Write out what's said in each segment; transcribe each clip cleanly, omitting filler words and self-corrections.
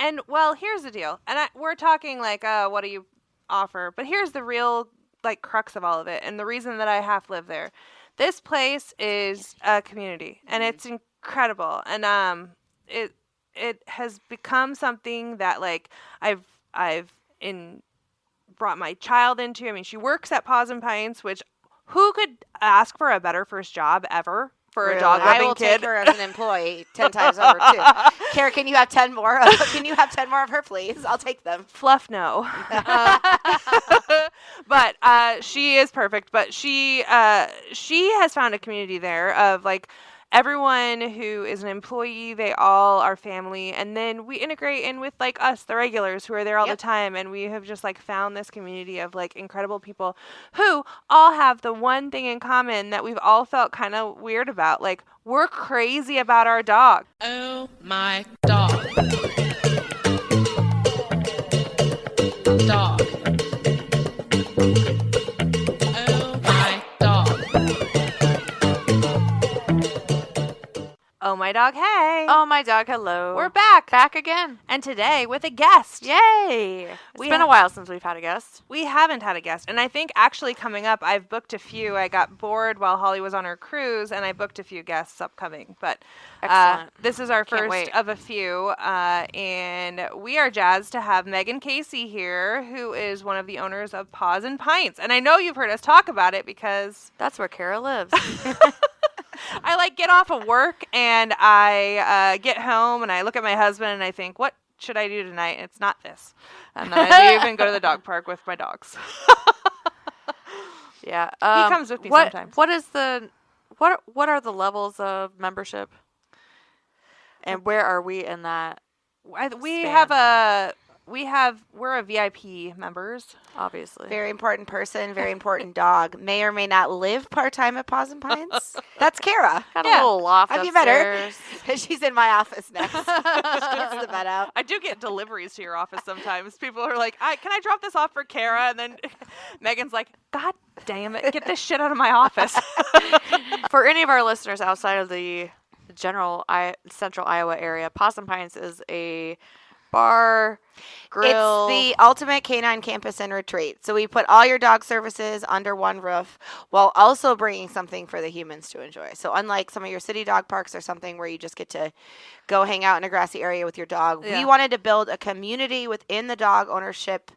And well, here's the deal. And we're talking like, what do you offer? But here's the real like crux of all of it, and the reason that I half live there. This place is a community, and it's incredible. And it has become something that like I've brought my child into. I mean, she works at Paws and Pints, which who could ask for a better first job ever for a dog loving kid? I will take her as an employee 10 times over too. Kara, can you have 10 more? Can you have 10 more of her, please? I'll take them. Fluff, no. But she is perfect. But she has found a community there of like everyone who is an employee. They all are family, and then we integrate in with like us, the regulars, who are there all the time. And we have just like found this community of like incredible people who all have the one thing in common that we've all felt kind of weird about. Like, we're crazy about our dog. Oh my dog. Dog. Oh my dog. Oh my dog, hey. Oh my dog, hello. We're back. Back again. And today with a guest. Yay. It's been a while since we've had a guest. We haven't had a guest. And I think actually coming up, I've booked a few. I got bored while Holly was on her cruise, and I booked a few guests upcoming. But this is our first of a few. And we are jazzed to have Megan Casey here, who is one of the owners of Paws and Pints. And I know you've heard us talk about it because that's where Kara lives. I like get off of work and I get home and I look at my husband and I think, what should I do tonight? It's not this. And then I leave and go to the dog park with my dogs. Yeah. He comes with me sometimes. What are the levels of membership? And where are we in that? We're a VIP members. Obviously. Very important person, very important dog. May or may not live part-time at Paws and Pints. That's Kara. Got a little loft Have upstairs. you met her? She's in my office next. She gets the bed out. I do get deliveries to your office sometimes. People are like, can I drop this off for Kara? And then Megan's like, God damn it, get this shit out of my office. For any of our listeners outside of the general central Iowa area, Paws and Pints is a bar, grill. It's the ultimate canine campus and retreat. So we put all your dog services under one roof while also bringing something for the humans to enjoy. So unlike some of your city dog parks or something where you just get to go hang out in a grassy area with your dog, we wanted to build a community within the dog ownership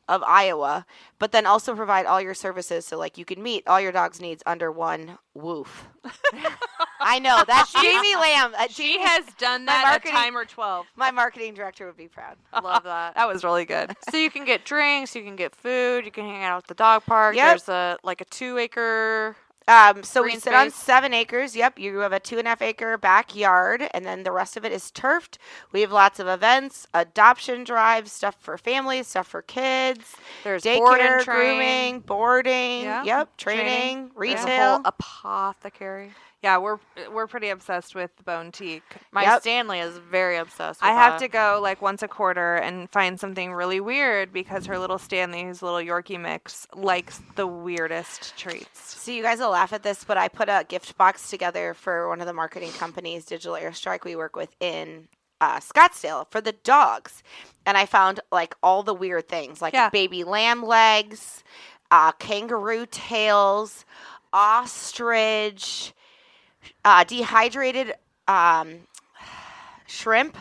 of Iowa, but then also provide all your services so like you can meet all your dog's needs under one woof. I know, that's Jamie Lamb. She has done that at timer 12. My marketing director would be proud. Love that. That was really good. So you can get drinks, you can get food, you can hang out at the dog park. Yep. There's a 2-acre so we green sit on space. 7 acres. Yep, you have a 2.5 acre backyard, and then the rest of it is turfed. We have lots of events, adoption drives, stuff for families, stuff for kids. There's board and daycare, grooming, boarding. Yeah. Yep, training, There's a retail. whole apothecary. Yeah, we're pretty obsessed with Bone Teak. My Stanley is very obsessed with I have that. to go like once a quarter and find something really weird because her little Stanley, who's a little Yorkie mix, likes the weirdest treats. So you guys will laugh at this, but I put a gift box together for one of the marketing companies, Digital Airstrike, we work with in Scottsdale for the dogs. And I found like all the weird things, like baby lamb legs, kangaroo tails, ostrich, dehydrated shrimp.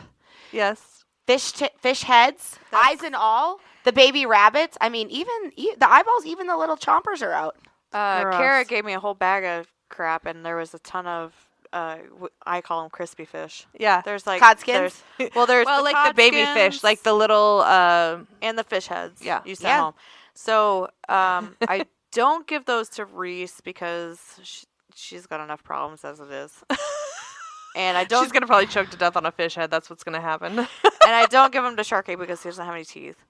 Yes. Fish heads, eyes and all. The baby rabbits. I mean, even the eyeballs, even the little chompers are out. Kara gave me a whole bag of crap, and there was a ton of I call them crispy fish. Yeah. There's like cod skins. There's well, the like cod the baby skins fish, like the little and the fish heads. Yeah. You sent home. So I don't give those to Reese because she's got enough problems as it is. And I don't. She's gonna probably choke to death on a fish head. That's what's gonna happen. And I don't give them to Sharky because he doesn't have any teeth.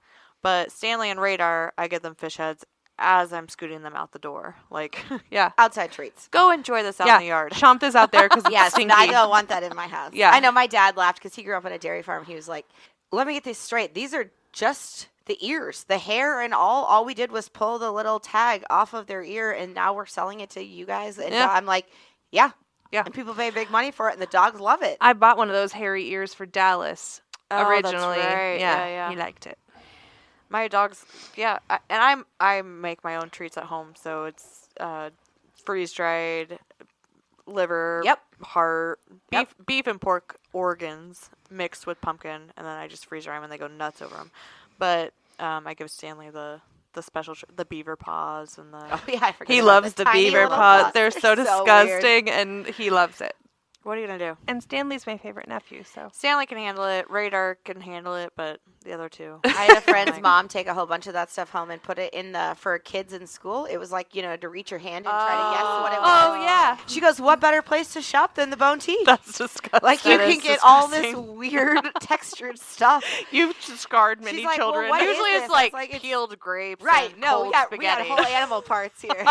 But Stanley and Radar, I give them fish heads as I'm scooting them out the door. Like, yeah, outside treats. Go enjoy this out in the yard. Chomp this out there because it's yes, stinky. I don't want that in my house. Yeah, I know my dad laughed because he grew up on a dairy farm. He was like, "Let me get this straight. These are just the ears, the hair, and all. All we did was pull the little tag off of their ear, and now we're selling it to you guys." And I'm like, "Yeah." Yeah. And people pay big money for it, and the dogs love it. I bought one of those hairy ears for Dallas. Oh, that's originally. right. Yeah. He liked it. My dogs, yeah, and I make my own treats at home, so it's freeze dried liver, Yep. heart, Yep. beef and pork organs mixed with pumpkin, and then I just freeze dry them and they go nuts over them. But I give Stanley the special the beaver paws and the Oh yeah, I forgot. He about loves the tiny beaver little paws. They're so weird. disgusting, and he loves it. What are you gonna do? And Stanley's my favorite nephew, so. Stanley can handle it. Radar can handle it, but the other two. I had a friend's Like- mom take a whole bunch of that stuff home and put it in for kids in school. It was like, to reach your hand and try to guess what it was. Oh, yeah. She goes, what better place to shop than the Boutique? That's disgusting. Like, you That can is get all this disgusting. weird textured stuff. You've scarred many She's like, well, children. what is Usually this? it's like, it's- peeled grapes. Right, and no, cold we got spaghetti. whole animal parts here.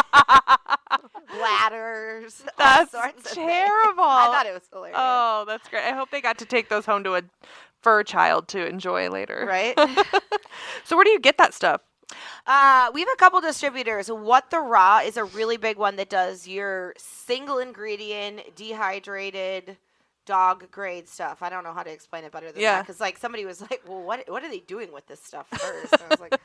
Bladders. all That's sorts of things. terrible. I thought it was hilarious. Oh, that's great. I hope they got to take those home to a fur child to enjoy later. Right? So where do you get that stuff? We have a couple distributors. What the Raw is a really big one that does your single ingredient, dehydrated, dog grade stuff. I don't know how to explain it better than Yeah. that. Because somebody was like, well, what are they doing with this stuff first? And I was like,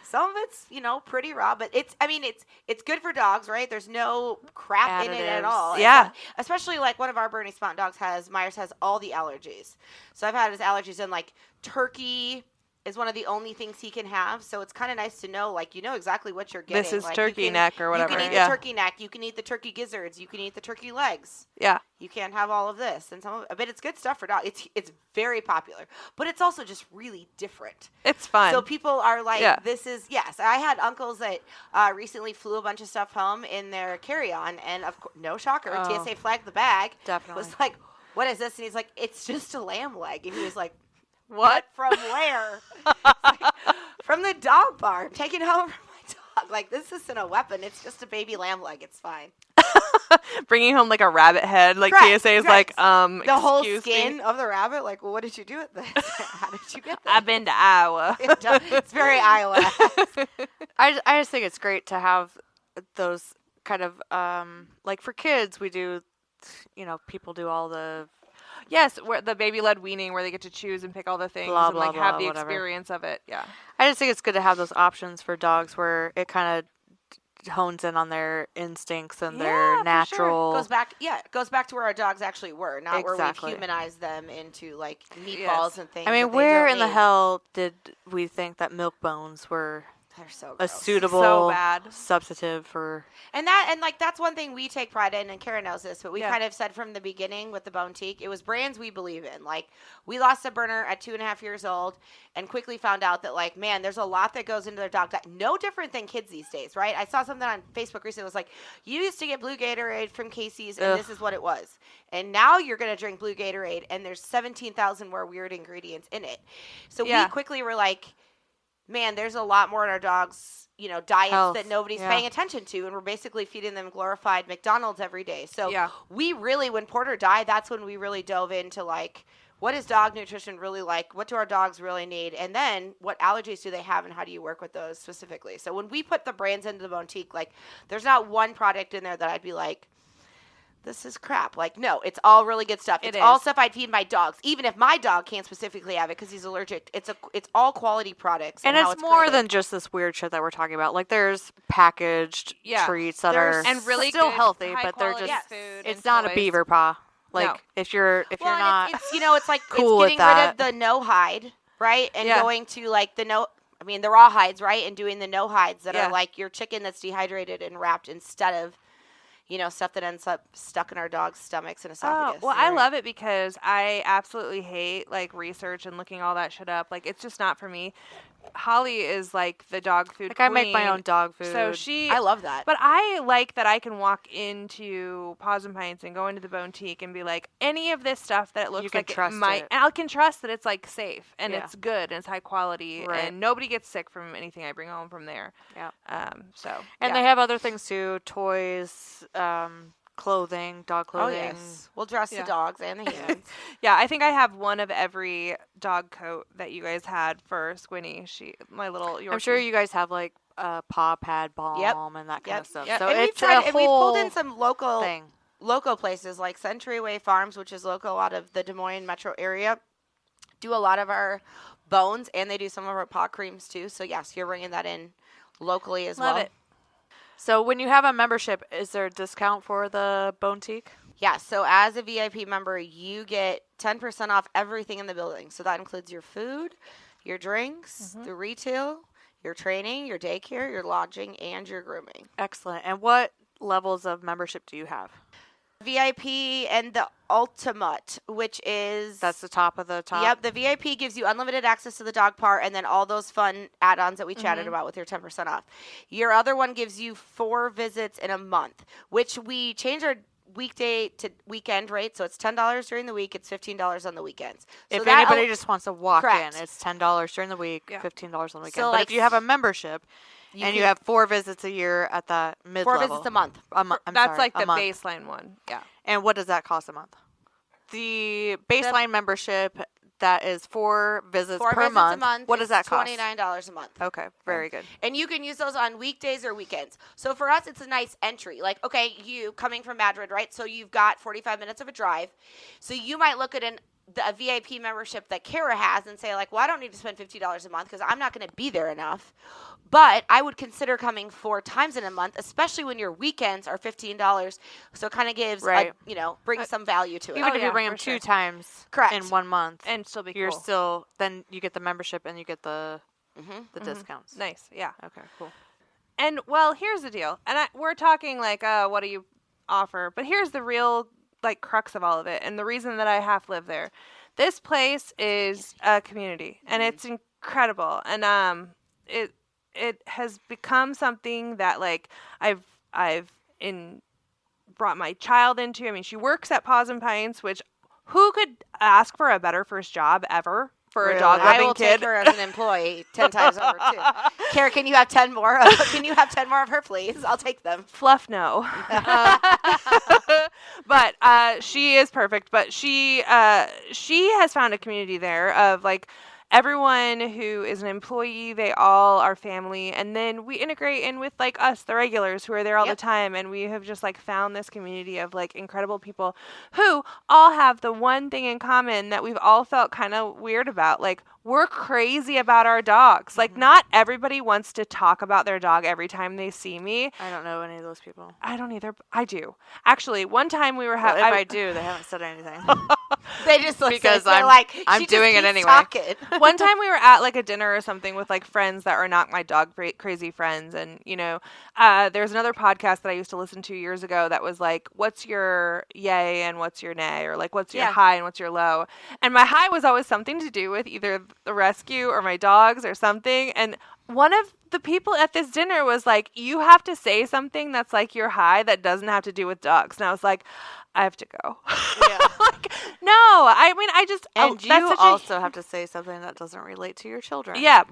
some of it's, pretty raw, but it's good for dogs, right? There's no crap in it at Additives. all. It's Yeah. not- especially one of our Bernie Spont dogs Myers has all the allergies. So I've had his allergies in turkey is one of the only things he can have. So it's kind of nice to know, exactly what you're getting. This is you turkey can- neck or whatever. You can eat Yeah. the turkey neck. You can eat the turkey gizzards. You can eat the turkey legs. Yeah. You can't have all of this. And but it's good stuff for dogs. It's very popular. But it's also just really different. It's fun. So people are like, Yeah. this is, yes. I had uncles that recently flew a bunch of stuff home in their carry-on. And, of course, no shocker, Oh. TSA flagged the bag. Definitely. Was like, what is this? And he's like, it's just a lamb leg. And he was like, What? From where? It's like, from the dog bar. I'm taking it home from my dog. This isn't a weapon. It's just a baby lamb leg. It's fine. Bringing home a rabbit head, Right, TSA is right. the Whole excuse skin me. of the rabbit. Well, what did you do with this? How did you get this? I've been to Iowa. It's very Iowa. I just think it's great to have those kind of for kids we do, people do all the Yes, where the baby-led weaning, where they get to choose and pick all the things Blah, and blah, have blah, the whatever. experience of it. Yeah. I just think it's good to have those options for dogs where it kind of hones in on their instincts and Yeah, their for sure. natural. It goes back to where our dogs actually were, not where Exactly. we humanized them into meatballs Yes. and things. I mean, that they where don't in the need. hell did we think that milk bones were They're so a gross. suitable So bad. substitute for? And that's one thing we take pride in, and Kara knows this, but we Yeah. kind of said from the beginning with the Boutique, it was brands we believe in. We lost a burner at 2.5 years old and quickly found out that, man, there's a lot that goes into their dog diet. No different than kids these days, right? I saw something on Facebook recently that was like, you used to get blue Gatorade from Casey's, and Ugh. this is what it was. And now you're going to drink blue Gatorade, and there's 17,000 more weird ingredients in it. So Yeah. we quickly were like, man, there's a lot more in our dogs' diets Health, that nobody's yeah. paying attention to, and we're basically feeding them glorified McDonald's every day. So Yeah. we really, when Porter died, that's when we really dove into what is dog nutrition really like? What do our dogs really need? And then what allergies do they have, and how do you work with those specifically? So when we put the brands into the Boutique, there's not one product in there that I'd be like, this is crap. No, it's all really good stuff. It's It all is. stuff I'd feed my dogs. Even if my dog can't specifically have it because he's allergic, it's all quality products. And how it's more created. than just this weird shit that we're talking about. There's packaged Yeah. treats that There's- are And really still good, healthy, high but they're quality just food it's and not a toys. beaver paw. No. If you're Well, and not it's like cool it's with getting rid that. of the no hide, right? And Yeah. going to the no, I mean the raw hides, right? And doing the no hides that Yeah. are your chicken that's dehydrated and wrapped instead of, stuff that ends up stuck in our dog's stomachs and esophagus. Oh, well, I love it because I absolutely hate research and looking all that shit up. It's just not for me. Holly is the dog food I make my queen. own dog food. So she, I love that. but I like that I can walk into Paws and Pints and go into the Boutique and be like, any of this stuff that it looks can like trust it might, it. and I can trust that it's Yeah. safe and it's good and it's high quality Right. and nobody gets sick from anything I bring home from there. Yeah. So And yeah. they have other things too, toys, clothing, dog Oh clothing. yes, we'll dress Yeah. the dogs and the humans. Yeah, I think I have one of every dog coat that you guys had for Squinny. My little Yorkie. I'm sure you guys have paw pad balm and that kind Yep. of stuff. Yep. So And it's a we've pulled in whole some local thing. local places like Century Way Farms, which is local out of the Des Moines metro area. do a lot of our bones, and they do some of our paw creams too. So yes, you're bringing that in locally as Love well. it. So when you have a membership, is there a discount for the Bone Teak? Yeah, so as a VIP member, you get 10% off everything in the building. So that includes your food, your drinks, the retail, your training, your daycare, your lodging, and your grooming. Excellent. And what levels of membership do you have? VIP and the Ultimate, which is... That's the top of the top? Yep, the VIP gives you unlimited access to the dog park and then all those fun add-ons that we chatted about with your 10% off. Your other one gives you 4 visits in a month, which we changed our weekday to weekend rate, so it's $10 during the week, it's $15 on the weekends. So If that anybody just wants to walk Correct. in, it's $10 during the week, Yeah. $15 on the weekend. So, But like, if you have a membership and you can- have 4 visits a year at that mid-level. 4 visits a month. That's like a the month. baseline one. Yeah. And what does that cost a month? The baseline membership, that is 4 visits 4 per visits month. a month. What does that cost? $29 a month. Okay, very good. And you can use those on weekdays or weekends. So for us, it's a nice entry. Like, okay, you coming from Madrid, right? So you've got 45 minutes of a drive. So you might look at a VIP membership that Kara has and say, like, well, I don't need to spend $50 a month because I'm not going to be there enough. But I would consider coming 4 times in a month, especially when your weekends are $15. So it kind of gives, Right. brings some value to it. Even if yeah, you bring them for 2 sure. times Correct. in 1 month, And still be you're cool. still, then you get the membership and you get the discounts. Nice. Yeah. Okay, cool. And well, here's the deal. And we're talking like, what do you offer? But here's the real like crux of all of it, and the reason that I half live there. This place is a community, and it's incredible. And it has become something that like I've brought my child into. I mean, she works at Paws Pints, which who could ask for a better first job ever for a dog I loving will kid? take her as an employee 10 times over too. Kara, can you have 10 more? Can you have 10 more of her, please? I'll take them. Fluff, no. But she is perfect. But she has found a community there of like everyone who is an employee. They all are family, and then we integrate in with like us, the regulars, who are there all the time. And we have just like found this community of like incredible people who all have the one thing in common that we've all felt kind of weird about. Like, we're crazy about our dogs. Like, not everybody wants to talk about their dog every time they see me. I don't know any of those people. I don't either. I do. Actually, one time we were Well, having... if I do, they haven't said anything. They just listen. Because They're I'm- like, I'm she just doing it keeps anyway. talking. One time we were at like a dinner or something with like friends that are not my dog crazy friends. And, there's another podcast that I used to listen to years ago that was like, what's your yay and what's your nay? Or like, what's your high and what's your low? And my high was always something to do with either the rescue or my dogs or something. And one of the people at this dinner was like, you have to say something that's like your high that doesn't have to do with dogs. And I was like, I have to go. Yeah. Like, no, I mean, I just... And that's you such also have to say something that doesn't relate to your children. Yeah.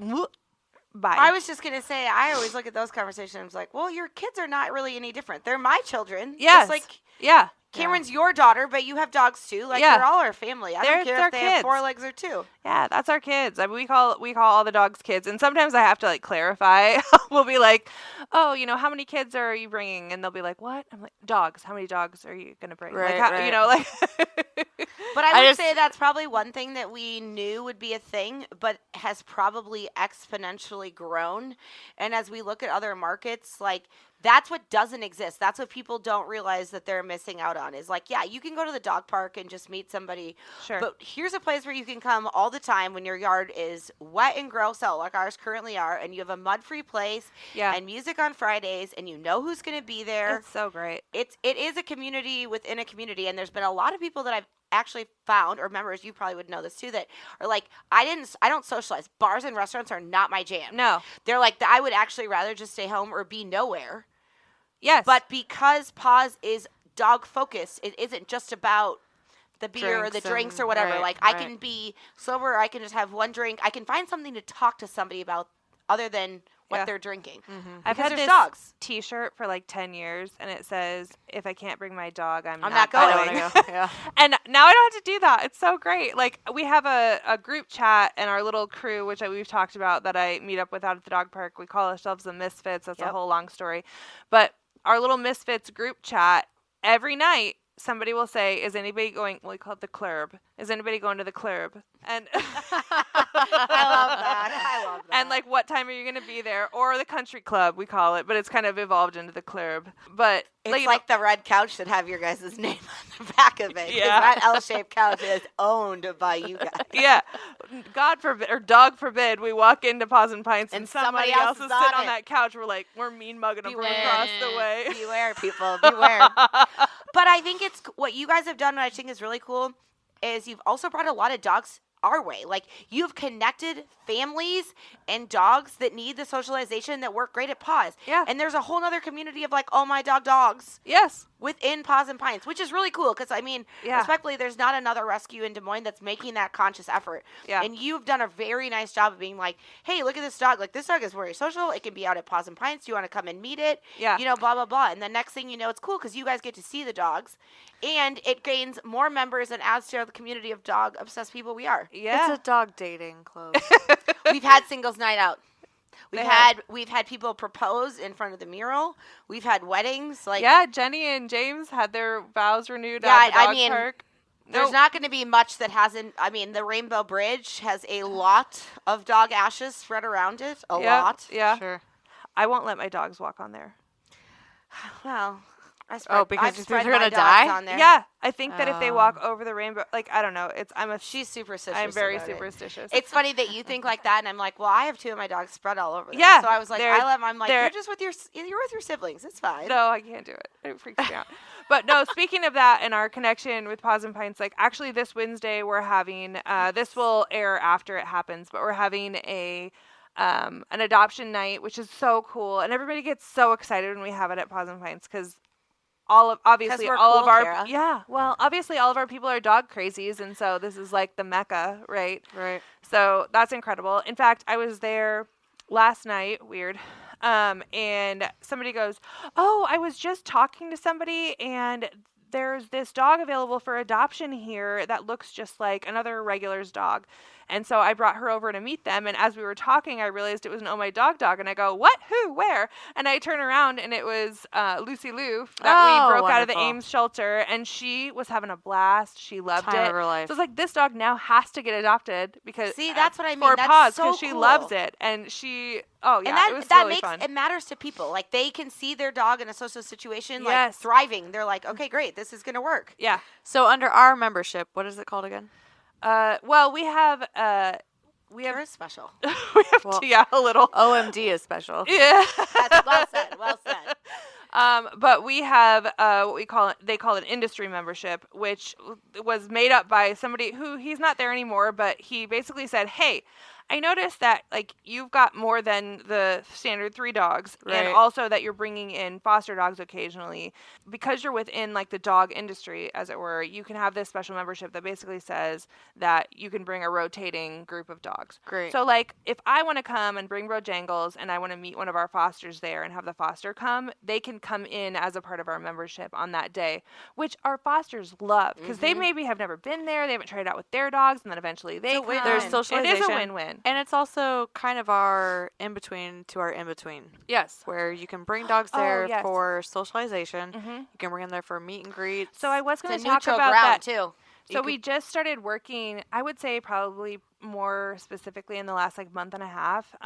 Bye. I was just going to say, I always look at those conversations like, well, your kids are not really any different. They're my children. Yes. Just like Yeah. Cameron's your daughter, but you have dogs too. Like, Yeah. they're all our family. I They're don't care our if they have kids. 4 legs or 2. Yeah, that's our kids. I mean, we call all the dogs kids, and sometimes I have to like clarify. We'll be like, "Oh, how many kids are you bringing?" And they'll be like, "What?" I'm like, "Dogs. How many dogs are you gonna bring?" Right, like, how, right. like. But I would just- say that's probably one thing that we knew would be a thing, but has probably exponentially grown. And as we look at other markets, like, that's what doesn't exist. That's what people don't realize that they're missing out on is like, yeah, you can go to the dog park and just meet somebody. Sure. But here's a place where you can come all the time when your yard is wet and gross out like ours currently are, and you have a mud-free place Yeah. and music on Fridays, and you know who's going to be there. It's so great. It is a community within a community, and there's been a lot of people that I've actually found, or members, you probably would know this too, that are like, I don't socialize. Bars and restaurants are not my jam. No. They're like, I would actually rather just stay home or be nowhere. Yes. But because Paws is dog focused, it isn't just about the beer or the Drinks drinks and- or whatever. right, Like, I right. can be sober, or I can just have one drink. I can find something to talk to somebody about other than what Yeah. they're drinking. I've because had there's this dogs. T-shirt for like 10 years, and it says, "If I can't bring my dog, I'm not not going." I don't want to go. Yeah. And now I don't have to do that. It's so great. Like, we have a group chat and our little crew, which we've talked about, that I meet up with out at the dog park. We call ourselves the Misfits. That's a Yep. whole long story. But our little Misfits group chat, every night somebody will say, is anybody going, we call it the club. Is anybody going to the club? And I love that. and like, what time are you going to be there? Or the country club, we call it, but it's kind of evolved into the club. But It's you like the red couch should have your guys' name on the back of it. 'Cause Yeah. that L-shaped couch is owned by you guys. yeah, God forbid, or dog forbid, we walk into Paws and Pints and And somebody somebody else else is is sitting on on it. that couch. We're mean mugging them from Beware. across the way. Beware, people. Beware. But I think it's what you guys have done, what I think is really cool, is you've also brought a lot of dogs our way. Like, you've connected families and dogs that need the socialization that work great at Paws. Yeah. And there's a whole other community of, like, oh, my dogs Yes. within Paws and Pints, which is really cool because, I mean, Yeah. respectfully, there's not another rescue in Des Moines that's making that conscious effort. Yeah. And you've done a very nice job of being like, hey, look at this dog. Like, this dog is very social. It can be out at Paws and Pints. Do you want to come and meet it? Yeah. You know, blah, blah, blah. And the next thing you know, it's cool because you guys get to see the dogs. And it gains more members and adds to the community of dog-obsessed people we are. Yeah. It's a dog dating club. We've had singles night out. They have. We've had people propose in front of the mural. We've had weddings. Like, Yeah, Jenny and James had their vows renewed Yeah, at the dog I mean, park. there's Nope. not going to be much that hasn't. I mean, the Rainbow Bridge has a lot of dog ashes spread around it. A Yeah, lot. Yeah. Sure. I won't let my dogs walk on there. Well, I spread, Oh, because I've you think spread they're my gonna dogs die? on there. Yeah, I think that if they walk over the rainbow, like, I don't know. She's superstitious. I'm very about it. superstitious. It's funny that you think like that, and I'm like, well, I have two of my dogs spread all over. There. Yeah, So I was like, I'm like, they're- you're just with you're with your siblings. It's fine. No, I can't do it. It freaks me out. But no, speaking of that and our connection with Paws and Pints, like, actually this Wednesday we're having, this will air after it happens, but we're having an adoption night, which is so cool. And everybody gets so excited when we have it at Paws and Pints because obviously we're all cool, of our Kara. obviously all of our people are dog crazies, and so this is like the mecca, right? Right. So that's incredible. In fact, I was there last night, weird, and somebody goes, oh, I was just talking to somebody, and there's this dog available for adoption here that looks just like another regular's dog. And so I brought her over to meet them, and as we were talking, I realized it was an Oh My Dog dog, and I go, what, who, where? And I turn around, and it was Lucy Lou that we broke out of the wonderful. Ames shelter, and she was having a blast. She loved Time it. of her life. So it's like, this dog now has to get adopted because See, that's what I mean. for That's Paws, so she cool. loves it, and she it was that really makes fun. it matters to people. Like, they can see their dog in a social situation, like, Yes. thriving. They're like, okay, great, this is gonna work. Yeah. So under our membership, what is it called again? Well, we have Kara's special. we have Well- a little. OMD is special. Yeah. That's well said. Well said. But we have what they call an industry membership, which was made up by somebody who he's not there anymore, but he basically said, hey, I noticed that, like, you've got more than the standard 3 dogs, and Right. also that you're bringing in foster dogs occasionally. Because you're within, like, the dog industry, as it were, you can have this special membership that basically says that you can bring a rotating group of dogs. Great. So, like, if I want to come and bring Bojangles and I want to meet one of our fosters there and have the foster come, they can come in as a part of our membership on that day, which our fosters love because they maybe have never been there, they haven't tried it out with their dogs, and then eventually they a come. win-win. There's It socialization. is a win-win. And it's also kind of our in-between to our in-between, Yes. where you can bring dogs Oh, there yes. for socialization. Mhm. You can bring them there for meet and greets. So I was It's going a to talk neutral about ground that. too. So we just started working, I would say probably more specifically in the last like month and a half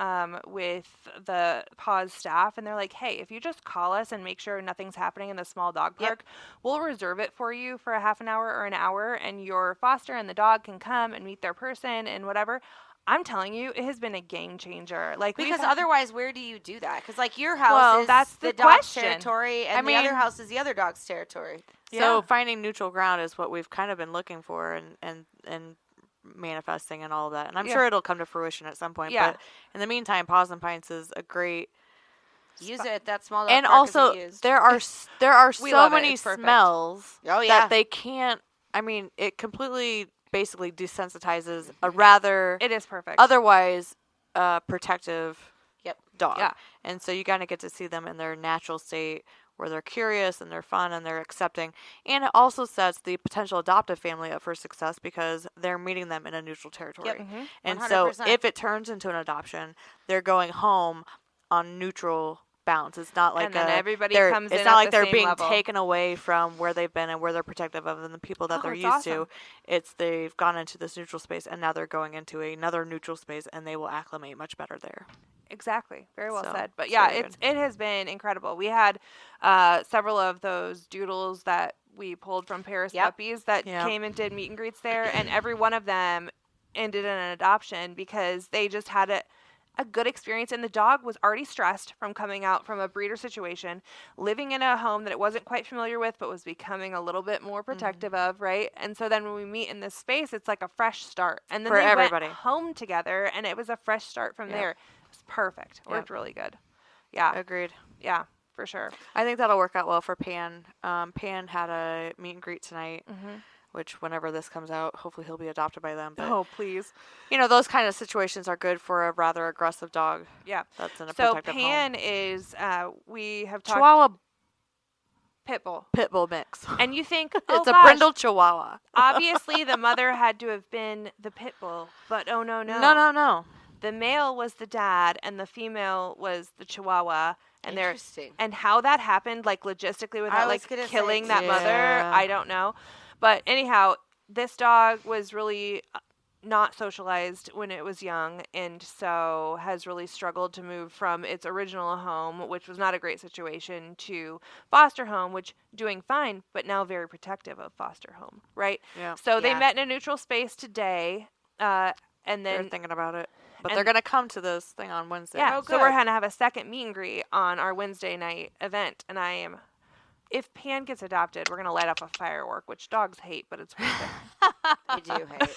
with the Paws staff. And they're like, hey, if you just call us and make sure nothing's happening in the small dog Yep. park, we'll reserve it for you for a half an hour or an hour. And your foster and the dog can come and meet their person and whatever. I'm telling you, it has been a game changer. Like, we've Because had- otherwise, where do you do that? Because, like, your house Well, is that's the the dog's question. territory, and I the other mean- house is the other dog's territory. So Yeah. finding neutral ground is what we've kind of been looking for and manifesting and all of that. And I'm Yeah. sure it'll come to fruition at some point. Yeah. But in the meantime, Paws and Pints is a great. Use it. That small dog And park also, isn't used. there are We so love it. many It's perfect. smells Oh, yeah. that they can't. I mean, it completely basically desensitizes a rather it is perfect. otherwise protective Yep. dog. Yeah. And so you kind of get to see them in their natural state where they're curious and they're fun and they're accepting. And it also sets the potential adoptive family up for success because they're meeting them in a neutral territory. Yep. And so 100%. if it turns into an adoption, they're going home on neutral bounce. It's not like And then everybody they're- comes it's in not at like the they're same being level. taken away from where they've been and where they're protective of and the people that they're it's used awesome. to. It's they've gone into this neutral space and now they're going into another neutral space and they will acclimate much better there. Exactly. Very well So, said. But it's yeah, very it has been incredible. We had several of those doodles that we pulled from Paris Yep. puppies that Yep. came and did meet and greets there, and every one of them ended in an adoption because they just had a good experience, and the dog was already stressed from coming out from a breeder situation, living in a home that it wasn't quite familiar with but was becoming a little bit more protective of, right? And so then when we meet in this space, it's like a fresh start. And then For they everybody. went home together, and it was a fresh start from Yep. there. It was perfect. Yep. Worked really good. Yeah, Agreed. yeah, for sure. I think that'll work out well for Pan. Pan had a meet and greet tonight, Mm-hmm. which whenever this comes out, hopefully he'll be adopted by them. But, Oh, please. those kind of situations are good for a rather aggressive dog Yeah. that's in a So protective Pan home. is, we have talked Chihuahua pit bull. pit bull mix. And you think, It's oh, a gosh, brindle Chihuahua. obviously the mother had to have been the pit bull, but oh no. No. The male was the dad and the female was the Chihuahua, and they're Interesting. and how that happened, like logistically, without was like gonna say, killing that too. mother, Yeah. I don't know. But anyhow, this dog was really not socialized when it was young, and so has really struggled to move from its original home, which was not a great situation, to foster home, which doing fine, but now very protective of foster home, right? Yeah. So they Yeah. met in a neutral space today, and They're then thinking about it. But and- they're going to come to this thing on Wednesday. yeah, Oh, so we're good. going to have a second meet and greet on our Wednesday night event, and if Pan gets adopted, we're going to light up a firework, which dogs hate, but it's worth it. I do hate.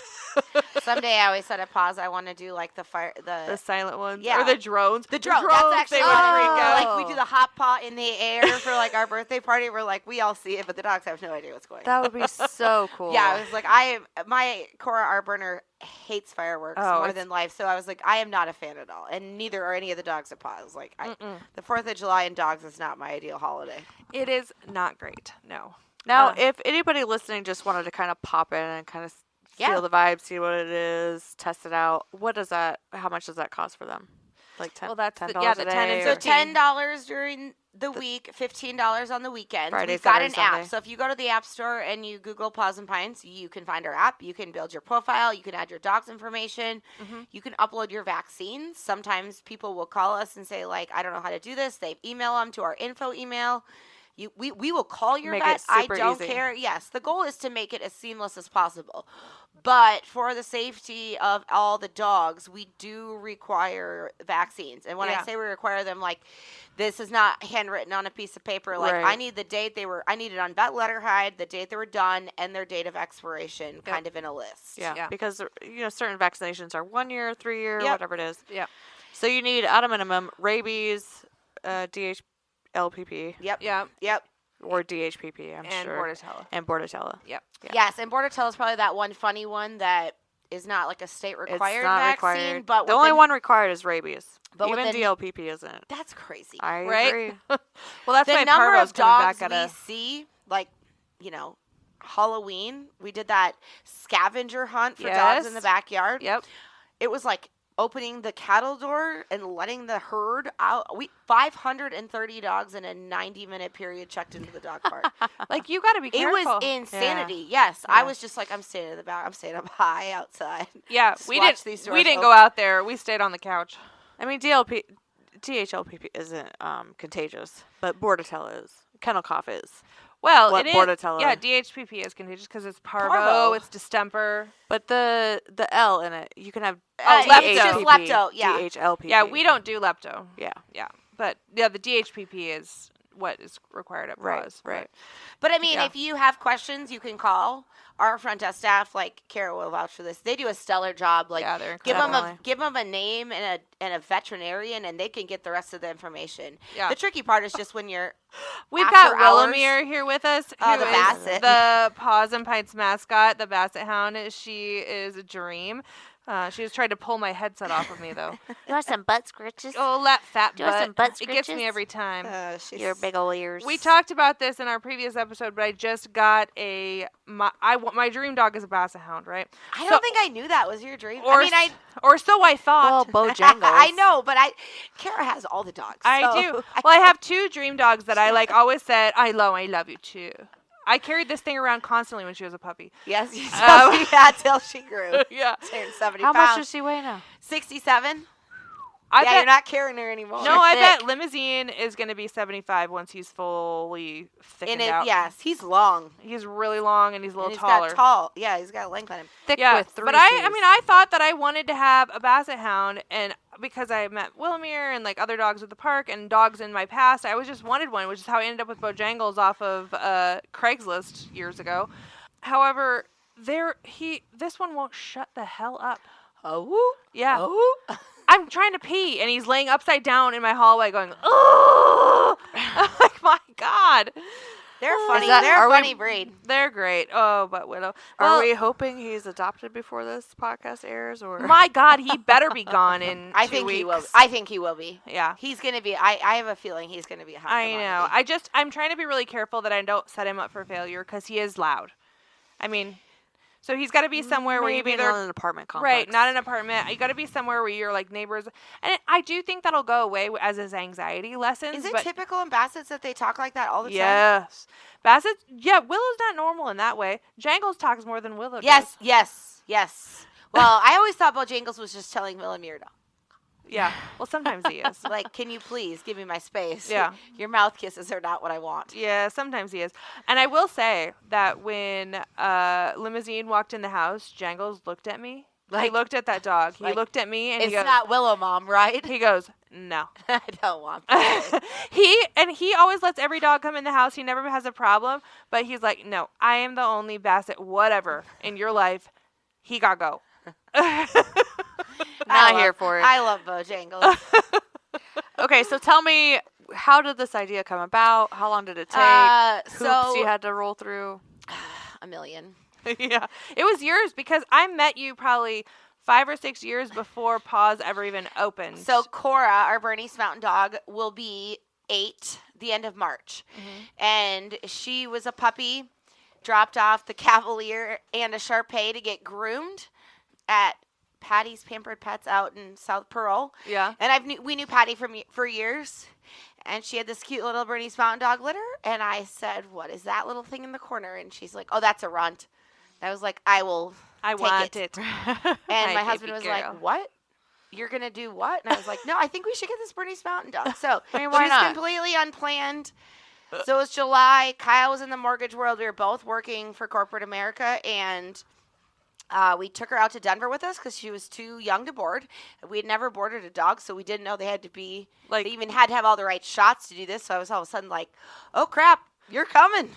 Someday I always said at Paws I want to do like the fire The silent ones, yeah. or the drones. The drone. That's actually they what would I freak mean. out. Like we do the hot pot in the air for like our birthday party. We're like we all see it, but the dogs have no idea what's going on. That would be so cool. Yeah, I was like, my Cora, our burner, hates fireworks Oh, more it's- than life. So I was like, I am not a fan at all, and neither are any of the dogs at Paws. Like, the 4th of July and dogs is not my ideal holiday. It is not great. No. Now, if anybody listening just wanted to kind of pop in and kind of Yeah. feel the vibe, see what it is, test it out, how much does that cost for them? Like $10, Well, that's the- $10 yeah, a the day 10 and or- So 15. $10 during the week, $15 on the weekends. Friday, We've got Saturday, an app. Sunday. So if you go to the App Store and you Google Paws and Pints, you can find our app. You can build your profile. You can add your dog's information. You can upload your vaccines. Sometimes people will call us and say, like, I don't know how to do this. They email them to our info email. We will call your Make vet. it I super don't easy. care. Yes, the goal is to make it as seamless as possible. But for the safety of all the dogs, we do require vaccines. And when I Yeah. say we require them, like, this is not handwritten on a piece of paper. Like, Right. I need the date I need it on vet letterhead, the date they were done, and their date of expiration kind of in a list. Yeah, because certain vaccinations are 1 year, 3 year, Yep. whatever it is. Yeah. So you need at a minimum rabies, DHLPP, Yep. or DHPP, I'm And sure, Bordetella. and Bordetella. Yep. Yeah. Yes, and Bordetella is probably that one funny one that is not like a state required It's not vaccine, required. but the only one required is rabies. but Even within- DLPP isn't. That's crazy. I Right? agree. Well, that's The why number Parvo's of coming dogs back we at a. see, like, Halloween, we did that scavenger hunt for dogs in the Yes. backyard. Yep. It was like opening the cattle door and letting the herd out. 530 dogs in a 90-minute period checked into the dog park. Like, you got to be It careful. was insanity. Yes, I Yeah. was just like, I'm staying in the back. I'm staying up high outside. Yeah, Just we watch didn't. these We doors didn't open. go out there. We stayed on the couch. I mean, DHLPP isn't contagious, but Bordetella is. Kennel cough is. Well, What it is. Bordetella? Yeah, DHPP is contagious because it's parvo, Parvo. it's distemper. But the L in it, you can have It's just lepto, yeah. DHLPP. Yeah, we don't do lepto. Yeah. Yeah, but yeah, the DHPP is what is required at Right, Paws. right. But I mean, Yeah. if you have questions, you can call our front desk staff. Like Kara will vouch for this. They do a stellar job. Like, Yeah, they're give incredible. them a name and a veterinarian, and they can get the rest of the information. Yeah. The tricky part is just when you're We've after got hours. Willamere here with us, who Oh, the is Basset. the Paws and Pints mascot, the Basset Hound. She is a dream. She just tried to pull my headset off of me, though. You want some butt scratches? Oh, that fat Do you want some butt. butt It gets me scratches? every time. Your big ol' ears. We talked about this in our previous episode, but I just got my dream dog is a Basset Hound, right? I don't think I knew that was your dream. Or, or so I thought. Well, Bojangles. I know, but Kara has all the dogs. I so do. Well, I have 2 dream dogs that I always said, I love you too. I carried this thing around constantly when she was a puppy. Yes, you told me that till she grew. Yeah. Turned 70 How pounds. much does she weigh now? 67? I bet, you're not carrying her anymore. No, I bet Limousine is going to be 75 once he's fully thickened out. Yes, he's long. He's really long and he's a little And taller. Got tall. Yeah, he's got length on him. Thick Yeah, with 3 but I thought that I wanted to have a Basset Hound, and because I met Willamere and other dogs at the park and dogs in my past, I always just wanted one, which is how I ended up with Bojangles off of Craigslist years ago. However, this one won't shut the hell up. Oh, Yeah. oh. I'm trying to pee, and he's laying upside down in my hallway going, oh! I'm like, my God. They're funny. that- They're a are we- funny breed. They're great. Oh, but Willow. Are we hoping he's adopted before this podcast airs, or My God, he better be gone in I 2 think weeks. he will. I think he will be. Yeah. He's gonna be. I have a feeling he's gonna be a hot I know. commodity. I'm trying to be really careful that I don't set him up for failure because he is loud. I mean, so he's got to be somewhere where you maybe either not an apartment complex? right, not an apartment. You got to be somewhere where you're neighbors, and I do think that'll go away as his anxiety lessens. Is it but typical in Bassets that they talk like that all the time? yes, Bassett. Yeah, Willow's not normal in that way. Jangles talks more than Willow. Yes, does. yes. Well, I always thought Bojangles was just telling Willamere to. Yeah. Well, sometimes he is. Can you please give me my space? Yeah. Your mouth kisses are not what I want. Yeah, sometimes he is. And I will say that when Limousine walked in the house, Jangles looked at me. He looked at that dog. He looked at me and It's he goes, not Willow, Mom, right? he goes, no. I don't want that. He always lets every dog come in the house. He never has a problem. But he's like, no, I am the only Basset whatever in your life. He got go. Not here for it. I love Bojangles. Okay, so tell me, how did this idea come about? How long did it take? Hoops you had to roll through? A million. Yeah. It was yours because I met you probably 5 or 6 years before Paws ever even opened. So Cora, our Bernese Mountain Dog, will be 8 the end of March. Mm-hmm. And she was a puppy, dropped off the Cavalier and a Shar-Pei to get groomed at Patty's Pampered Pets out in South Pearl. Yeah. And we knew Patty for years. And she had this cute little Bernese Mountain Dog litter. And I said, what is that little thing in the corner? And she's like, oh, that's a runt. And I was like, I want it. it. And my Hi, husband baby was girl. like, what? You're going to do what? And I was like, no, I think we should get this Bernese Mountain Dog. So I mean, she why was not? completely unplanned. So it was July. Kyle was in the mortgage world. We were both working for corporate America. And we took her out to Denver with us because she was too young to board. We had never boarded a dog, so we didn't know they had to be, they even had to have all the right shots to do this. So I was all of a sudden like, oh, crap, you're coming.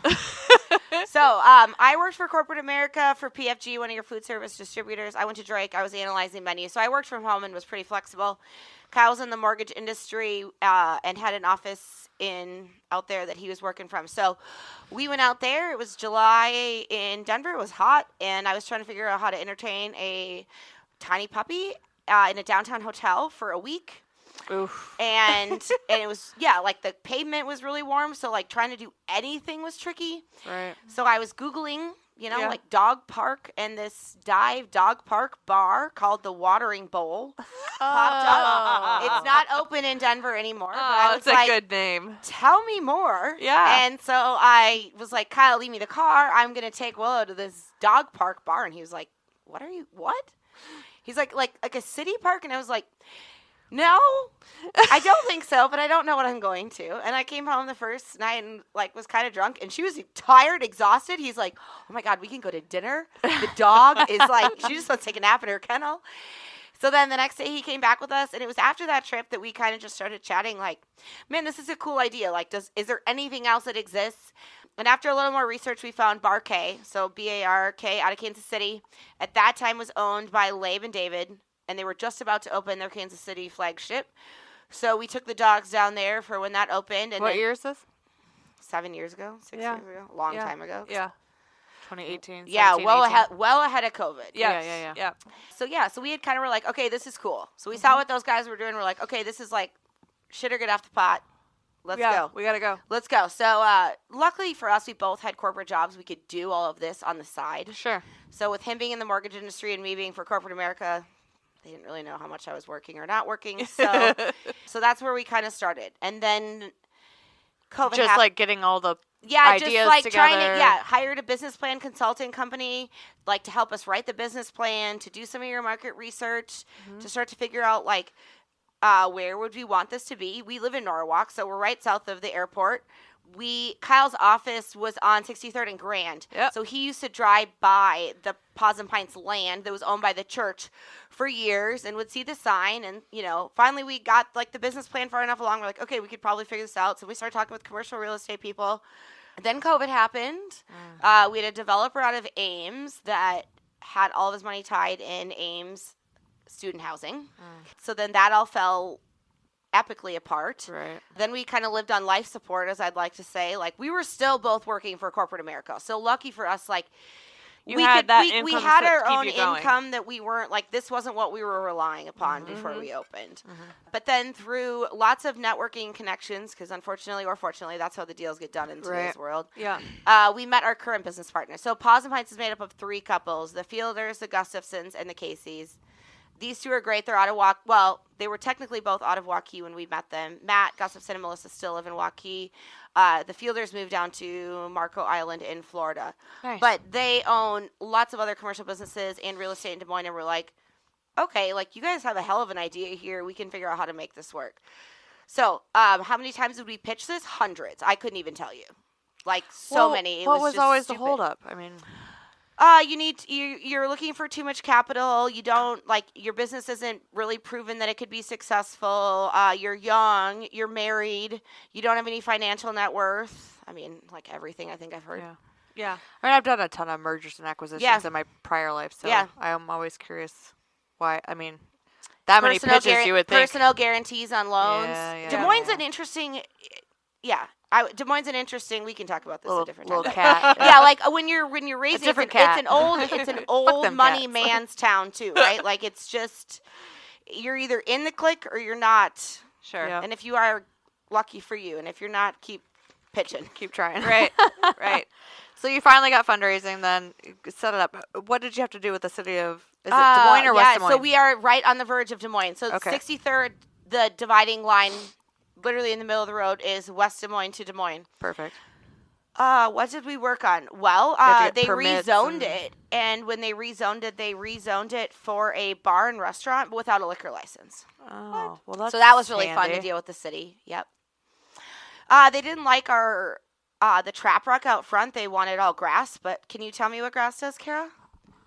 So I worked for corporate America for PFG, one of your food service distributors. I went to Drake. I was analyzing menus. So I worked from home and was pretty flexible. Kyle was in the mortgage industry and had an office out there that he was working from. So we went out there. It was July in Denver. It was hot, and I was trying to figure out how to entertain a tiny puppy in a downtown hotel for a week. Oof. And it was, the pavement was really warm, so, trying to do anything was tricky. Right. So I was Googling, dog park, and this dive dog park bar called the Watering Bowl popped up. It's not open in Denver anymore. But I was that's a good name. Tell me more. Yeah. And so I was like, Kyle, leave me the car. I'm going to take Willow to this dog park bar. And he was like, what? He's like a city park? And I was like, no, I don't think so, but I don't know what I'm going to. And I came home the first night and was kind of drunk, and she was tired, exhausted. He's like, oh my God, we can go to dinner. The dog is she just wants to take a nap in her kennel. So then the next day he came back with us, and it was after that trip that we kind of just started chatting man, this is a cool idea. Is there anything else that exists? And after a little more research, we found Bar K, so B-A-R-K, out of Kansas City. At that time was owned by Labe and David, and they were just about to open their Kansas City flagship. So we took the dogs down there for when that opened. And What year is this? 7 years ago, 6 Yeah. years ago, a long time ago. Yeah. 2018. Yeah, 17, well 18. ahead of COVID. Yeah. So we had kind of were like, okay, this is cool. So we saw what those guys were doing. We're like, okay, this is like shit or get off the pot. Let's go. We gotta go. Let's go. So luckily for us, we both had corporate jobs. We could do all of this on the side. Sure. So with him being in the mortgage industry and me being for corporate America, they didn't really know how much I was working or not working. So so that's where we kind of started. And then COVID Just happened. like getting all the Just ideas like together. trying to hired a business plan consulting company like to help us write the business plan, to do some of your market research, to start to figure out like where would we want this to be. We live in Norwalk, so we're right south of the airport. Kyle's office was on 63rd and Grand. Yep. So he used to drive by the Paws Pints land that was owned by the church for years and would see the sign. And, finally we got like the business plan far enough along. We're like, okay, we could probably figure this out. So we started talking with commercial real estate people. Then COVID happened. We had a developer out of Ames that had all of his money tied in Ames student housing. So then that all fell epically apart. Right. Then we kind of lived on life support, as I'd like to say. Like, we were still both working for corporate America. So lucky for us, like, You had that we income had to our keep own you going. income that we weren't, like, this wasn't what we were relying upon before we opened. But then through lots of networking connections, because unfortunately or fortunately, that's how the deals get done in today's world, Yeah. we met our current business partner. So Paws Pints is made up of 3 couples, the Fielders, the Gustafsons, and the Caseys. These 2 are great. They're out of they were technically both out of Waukee when we met them. Matt Gustafson and Melissa still live in Waukee. The Fielders moved down to Marco Island in Florida. Nice. But they own lots of other commercial businesses and real estate in Des Moines, and we're like, okay, like, you guys have a hell of an idea here. We can figure out how to make this work. So how many times did we pitch this? Hundreds. I couldn't even tell you. Like, so many. It What was just always stupid. the holdup? I mean, You're looking for too much capital. You don't, like, your business isn't really proven that it could be successful. You're young. You're married. You don't have any financial net worth. I mean, like, everything I think I've heard. Yeah. I mean, I've done a ton of mergers and acquisitions in my prior life, so I'm always curious why. I mean, that many pitches you would think. Personal guarantees on loans. Des Moines an interesting. Des Moines an interesting. We can talk about this a different time. Little cat. Yeah, like when you're raising, different cat. It's an old them money cats. man's town too, right? Like, it's just, you're either in the clique or you're not. Sure. Yeah. And if you are, lucky for you, and if you're not, keep pitching. Keep trying. Right. Right. So you finally got fundraising, then you set it up. What did you have to do with the city of? Is it Des Moines or West Des Moines? So we are right on the verge of Des Moines. So Okay. 63rd, the dividing line, literally in the middle of the road, is West Des Moines to Des Moines. Perfect. What did we work on? Well, had to get they permits rezoned it, and when they rezoned it for a bar and restaurant, but without a liquor license. Oh, well, that's So that was really fun to handy. deal with the city. Yep. They didn't like our the trap rock out front. They wanted all grass, but can you tell me what grass does, Kara?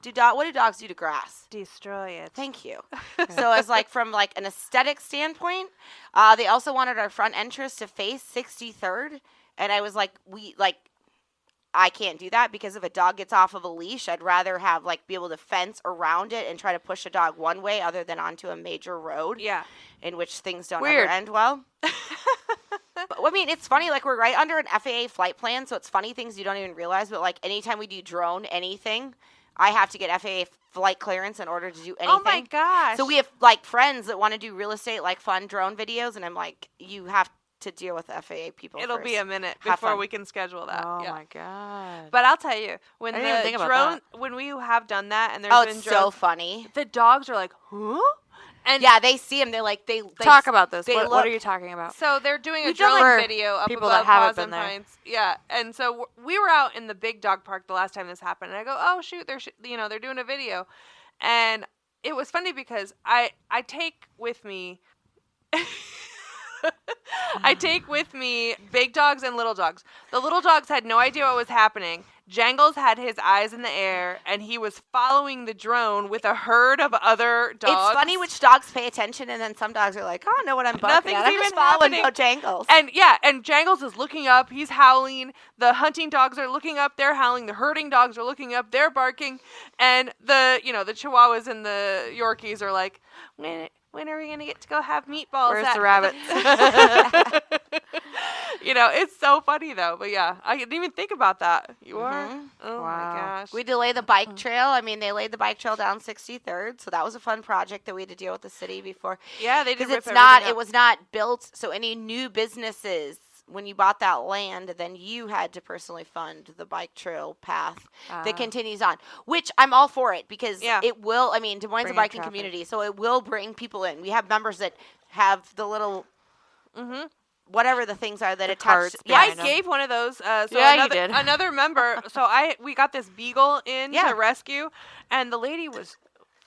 What do dogs do to grass? Destroy it. Thank you. So as like from like an aesthetic standpoint, they also wanted our front entrance to face 63rd, and I was like, I can't do that because if a dog gets off of a leash, I'd rather have be able to fence around it and try to push a dog one way other than onto a major road. Yeah. In which things don't Weird. ever end well. But, I mean, it's funny, we're right under an FAA flight plan, so it's funny things you don't even realize, but anytime we do drone anything, I have to get FAA flight clearance in order to do anything. Oh my gosh. So we have friends that want to do real estate, fun drone videos, and I'm like, you have to deal with FAA people. It'll first. be a minute Have before fun. we can schedule that. Oh yeah. my god. But I'll tell you, when I didn't even think the about drone, when we have done that, and there's Oh, been it's drones, so funny. the dogs are like, huh? And Yeah, they see them. They Talk about this. they What look- are you talking about? so they're doing a We've done, drone for video up people above that haven't Paws been there. Pints. Yeah, and so we were out in the big dog park the last time this happened, and I go, oh shoot, they're they're doing a video, and it was funny because I take with me. I take with me big dogs and little dogs. The little dogs had no idea what was happening. Jangles had his eyes in the air, and he was following the drone with a herd of other dogs. It's funny which dogs pay attention, and then some dogs are like, "Oh, I know what I'm barking Nothing's at. I'm even just following happening." Bojangles." And Jangles is looking up. He's howling. The hunting dogs are looking up. They're howling. The herding dogs are looking up. They're barking. And the Chihuahuas and the Yorkies are like, when are we gonna get to go have meatballs? Where's at the rabbits? It's so funny though. But yeah, I didn't even think about that. You are? Oh Wow. my gosh. We delay the bike trail. I mean, they laid the bike trail down 63rd, so that was a fun project that we had to deal with the city before. Yeah, they did Because rip it's everything not, up. it was not built, so any new businesses, when you bought that land, then you had to personally fund the bike trail path that continues on, which I'm all for it because it will, I mean, Des Moines is a Bring in biking traffic. community, so it will bring people in. We have members that have the little, whatever the things are that The attach. carts I behind 'em. gave one of those. So Yeah, you another, did. another member. So we got this beagle in Yeah. to rescue, and the lady was,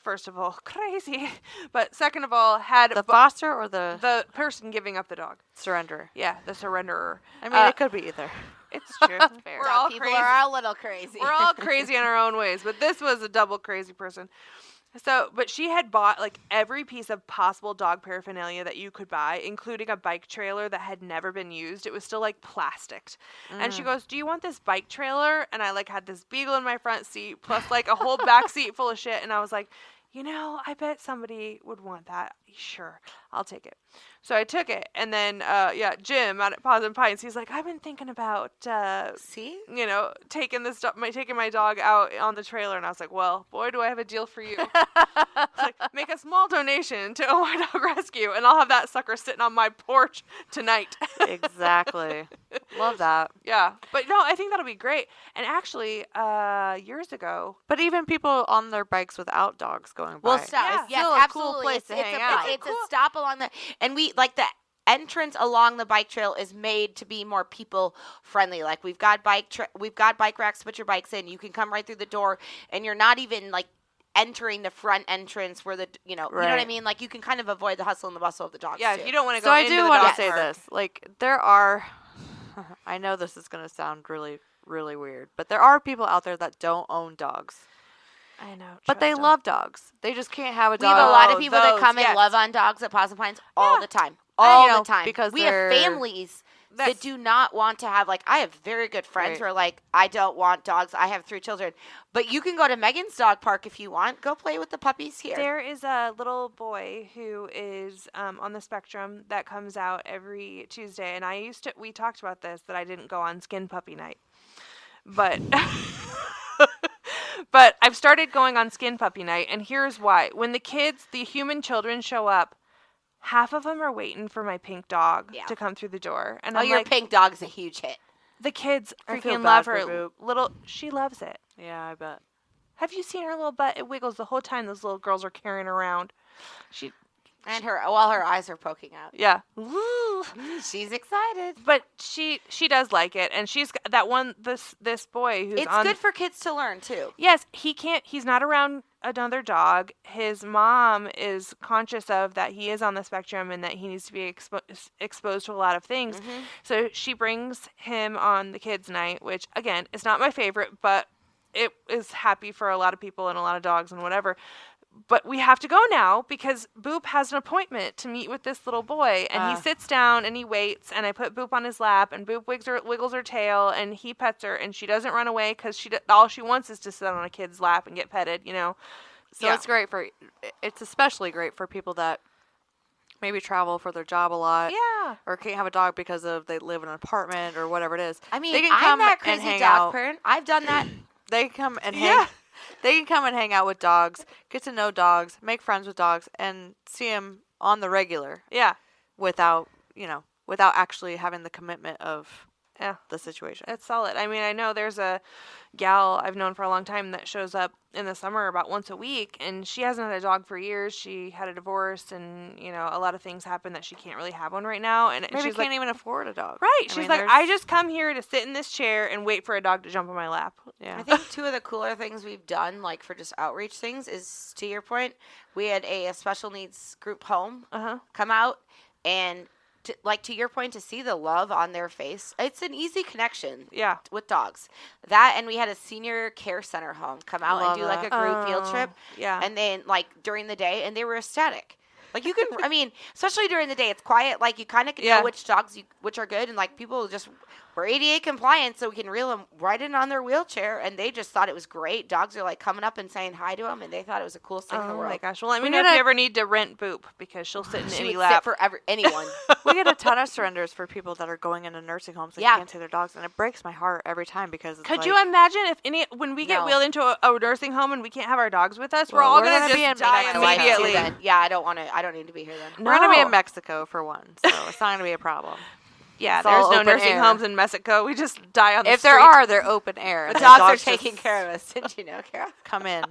first of all, crazy, but second of all, had The foster or the the person giving up the dog. surrenderer? Yeah, the surrenderer. I mean, it could be either. It's true. We're all People crazy. are a little crazy. We're all crazy in our own ways, but this was a double crazy person. So, but she had bought like every piece of possible dog paraphernalia that you could buy, including a bike trailer that had never been used. It was still like plasticked. And she goes, "Do you want this bike trailer?" And I like had this beagle in my front seat plus like a whole back seat full of shit. And I was like, I bet somebody would want that. Sure, I'll take it. So I took it. And then, Jim out at Paws Pints, he's like, I've been thinking about, See? taking my dog out on the trailer. And I was like, well, boy, do I have a deal for you. It's like, make a small donation to Oh My Dog Rescue, and I'll have that sucker sitting on my porch tonight. Exactly. Love that. Yeah. But no, I think that'll be great. And actually, years ago, But even people on their bikes without dogs going by. Well, stop. Yeah. yes, Still a cool absolutely. place it's, to it's hang a, out. It's a stop along the, and we like the entrance along the bike trail is made to be more people friendly. Like we've got bike racks to put your bikes in. You can come right through the door, and you're not even like entering the front entrance where you know what I Right. mean. Like you can kind of avoid the hustle and the bustle of the dogs. yeah, too. if you don't want to go So I into do the want dog to say park. this. Like, there are, I know this is going to sound really, really weird, but there are people out there that don't own dogs. I know. But they trust 'em. love dogs. They just can't have a We dog. have a lot of Oh, people that those, come yes. and love on dogs at Paws Pines all the time. I All know, the time. because we have they're- families that do not want to have, like, I have very good friends Right. who are like, I don't want dogs. I have 3 children. But you can go to Megan's dog park if you want. Go play with the puppies here. There is a little boy who is on the spectrum that comes out every Tuesday, and we talked about this, that I didn't go on skin puppy night, but but I've started going on skin puppy night, and here's why. When the human children show up, half of them are waiting for my pink dog Yeah. to come through the door, and Oh, I'm your like, pink dog's a huge hit. the kids I feel freaking bad love for her. Boop. She loves it. Yeah, I bet. Have you seen her little butt? It wiggles the whole time those little girls are carrying her around. And her eyes are poking out. Yeah. Woo. She's excited. But she does like it, and she's got that one, this boy who's It's on. good for kids to learn, too. Yes, he's not around another dog. His mom is conscious of that he is on the spectrum and that he needs to be exposed to a lot of things. So she brings him on the kids' night, which again is not my favorite, but it is happy for a lot of people and a lot of dogs and whatever. But we have to go now because Boop has an appointment to meet with this little boy. And he sits down and he waits, and I put Boop on his lap, and Boop wiggles her tail, and he pets her, and she doesn't run away because all she wants is to sit on a kid's lap and get petted, So it's great it's especially great for people that maybe travel for their job a lot. Yeah. Or can't have a dog because they live in an apartment or whatever it is. I mean, they can I'm come that and crazy hang dog out. parent. I've done that. They can come and hang. They can come and hang out with dogs, get to know dogs, make friends with dogs, and see them on the regular. Yeah. Without actually having the commitment of the situation. It's solid. I mean, I know there's a gal I've known for a long time that shows up in the summer about once a week, and she hasn't had a dog for years. She had a divorce, and a lot of things happen that she can't really have one right now. And Maybe she's can't like, even afford a dog. right. I She's mean, like, there's- I just come here to sit in this chair and wait for a dog to jump on my lap. Yeah. I think 2 of the cooler things we've done, like for just outreach things, is to your point, we had a special needs group home come out, and to your point, to see the love on their face, it's an easy connection. Yeah. With dogs, that, and we had a senior care center home come out Love and do like a that. group field trip. Yeah. And then like during the day, and they were ecstatic. Like you can, I mean, especially during the day, it's quiet. Like you kind of can Yeah. know which dogs which are good, and like people just we're ADA compliant, so we can reel them right in on their wheelchair. And they just thought it was great. Dogs are like coming up and saying hi to them, and they thought it was the coolest thing in the Oh world. my gosh. Well, let me know if you ever need to rent Boop, because she'll sit in She any would lap. sit for anyone. We get a ton of surrenders for people that are going into nursing homes and Yeah. can't take their dogs, and it breaks my heart every time because it's Could like, you imagine if when we get No. wheeled into a nursing home and we can't have our dogs with us? We're Well, all we're gonna gonna be just in die My life too, immediately. then. Yeah, I don't want to. I don't need to be here then. we're gonna be in No. Mexico for one, so it's not gonna be a problem. Yeah, It's there's all no open nursing air. homes in Mexico. We just die on the If street. there are, they're open air. The and dogs are just taking care of us. Didn't you know, Kara? Come in.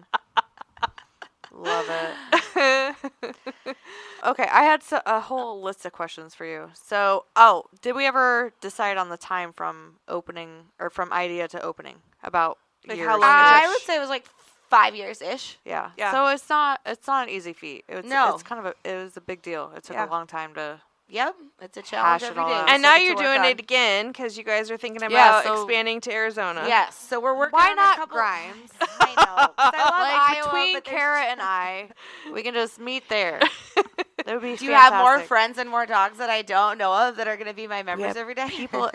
Love it. Okay, I had a whole list of questions for you. So, did we ever decide on the time from opening or from idea to opening? About Like years? how long is I it? would say it was like 5 years ish. Yeah. Yeah. So it's not an easy feat. No. It's kind of it was a big deal. It took Yeah. a long time to. Yep, it's a challenge Hash it every all day. out. And So now get you're to work doing on- it again because you guys are thinking about Yeah, so- expanding to Arizona. Yes, so we're working. Why on not a couple... Grimes? I know. 'Cause I love Like Iowa, between but there's- Kara and I, we can just meet there. That would be. Do you have more fantastic. friends and more dogs that I don't know of that are going to be my members have every day? People,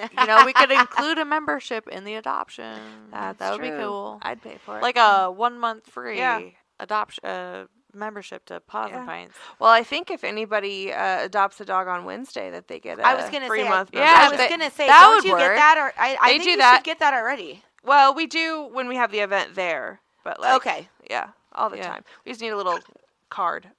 we could include a membership in the adoption. That's that would be true. cool. I'd pay for it. Like a 1 month free Yeah. adoption membership to Paws Yeah. and Pints. Well, I think if anybody adopts a dog on Wednesday, that they get a I was going to free say, month. Yeah, I membership. was going to say, that don't would you work. get that? Or I They think do you that. should get that already. Well, we do when we have the event there, but like, Okay. yeah, all the Yeah. time. We just need a little card.